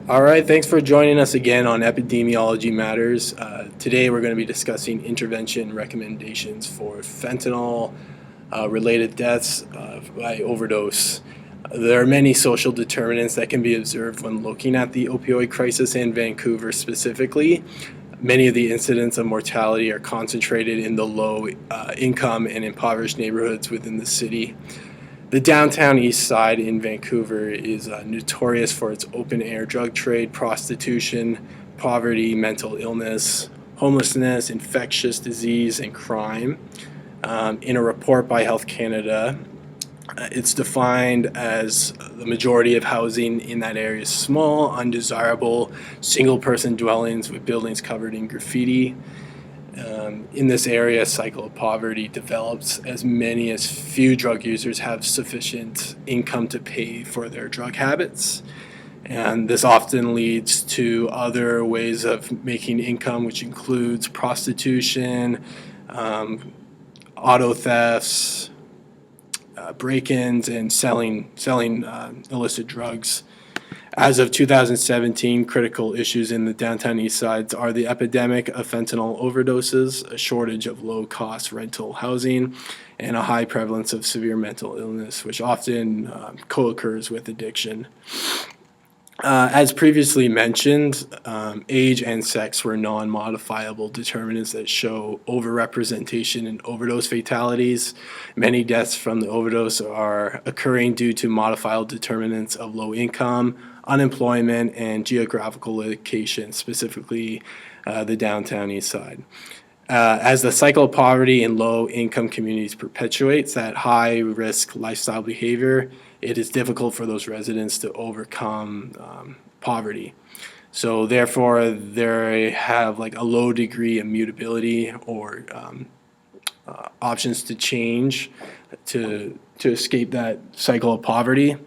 All right, thanks for joining us again on Epidemiology Matters. Today we're going to be discussing intervention recommendations for fentanyl related deaths by overdose. There are many social determinants that can be observed when looking at the opioid crisis in Vancouver specifically. Many of the incidents of mortality are concentrated in the low income and impoverished neighborhoods within the city. The downtown east side in Vancouver is notorious for its open air drug trade, prostitution, poverty, mental illness, homelessness, infectious disease, and crime. In a report by Health Canada, it's defined as the majority of housing in that area is small, undesirable, single person dwellings with buildings covered in graffiti. In this area, a cycle of poverty develops as many as few drug users have sufficient income to pay for their drug habits. And this often leads to other ways of making income, which includes prostitution, auto thefts, break-ins, and selling illicit drugs. As of 2017, critical issues in the downtown east sides are the epidemic of fentanyl overdoses, a shortage of low-cost rental housing, and a high prevalence of severe mental illness, which often co-occurs with addiction. As previously mentioned, age and sex were non-modifiable determinants that show overrepresentation in overdose fatalities. Many deaths from the overdose are occurring due to modifiable determinants of low income, unemployment, and geographical location, specifically the downtown east side. As the cycle of poverty in low-income communities perpetuates that high-risk lifestyle behavior, it is difficult for those residents to overcome poverty. So therefore, they have like a low degree of mutability or options to change to escape that cycle of poverty.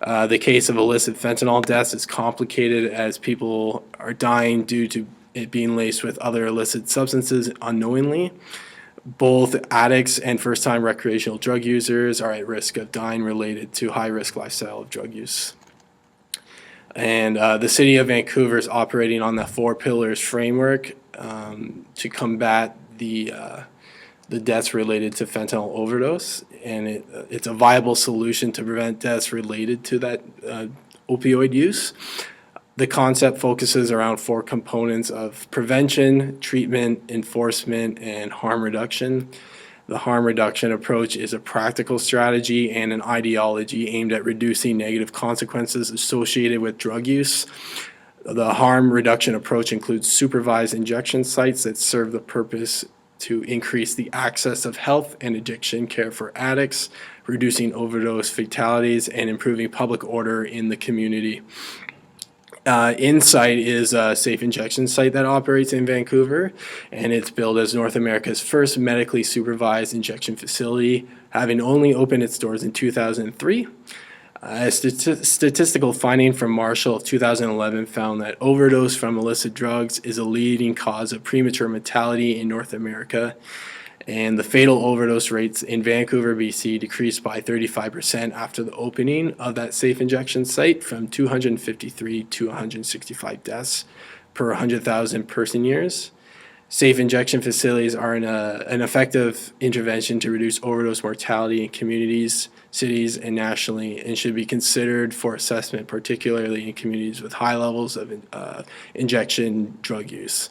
The case of illicit fentanyl deaths is complicated as people are dying due to it being laced with other illicit substances unknowingly. Both addicts and first-time recreational drug users are at risk of dying related to high-risk lifestyle of drug use. And the city of Vancouver is operating on the 4 pillars framework to combat the deaths related to fentanyl overdose, and it's a viable solution to prevent deaths related to that opioid use. The concept focuses around 4 components of prevention, treatment, enforcement, and harm reduction. The harm reduction approach is a practical strategy and an ideology aimed at reducing negative consequences associated with drug use. The harm reduction approach includes supervised injection sites that serve the purpose to increase the access of health and addiction care for addicts, reducing overdose fatalities, and improving public order in the community. Insight is a safe injection site that operates in Vancouver, and it's billed as North America's first medically supervised injection facility, having only opened its doors in 2003. A statistical finding from Marshall of 2011 found that overdose from illicit drugs is a leading cause of premature mortality in North America, and the fatal overdose rates in Vancouver, BC decreased by 35% after the opening of that safe injection site from 253 to 165 deaths per 100,000 person years. Safe injection facilities are an effective intervention to reduce overdose mortality in communities, cities, and nationally, and should be considered for assessment, particularly in communities with high levels of injection drug use.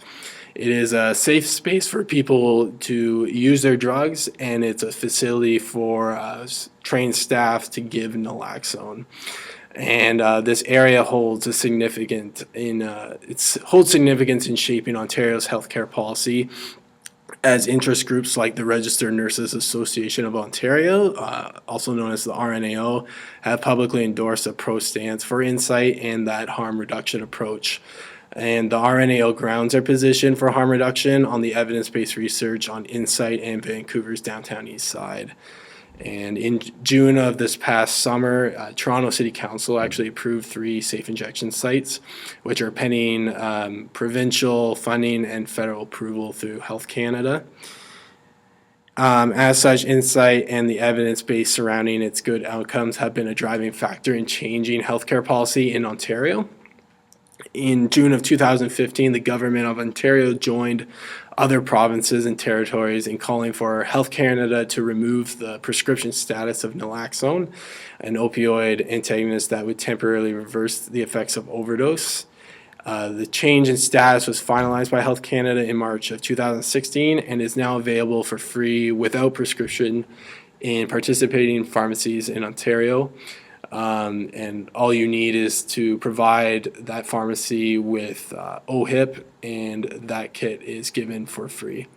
It is a safe space for people to use their drugs, and it's a facility for trained staff to give naloxone. And this area holds significance in shaping Ontario's healthcare policy, as interest groups like the Registered Nurses Association of Ontario, also known as the RNAO, have publicly endorsed a pro stance for insight and that harm reduction approach. And the RNAO grounds their position for harm reduction on the evidence-based research on Insight and Vancouver's downtown east side. And in June of this past summer, Toronto City Council actually approved 3 safe injection sites, which are pending provincial funding and federal approval through Health Canada. As such, Insight and the evidence base surrounding its good outcomes have been a driving factor in changing healthcare policy in Ontario. In June of 2015, the government of Ontario joined other provinces and territories in calling for Health Canada to remove the prescription status of naloxone, an opioid antagonist that would temporarily reverse the effects of overdose. The change in status was finalized by Health Canada in March of 2016 and is now available for free without prescription in participating pharmacies in Ontario. And all you need is to provide that pharmacy with OHIP, and that kit is given for free.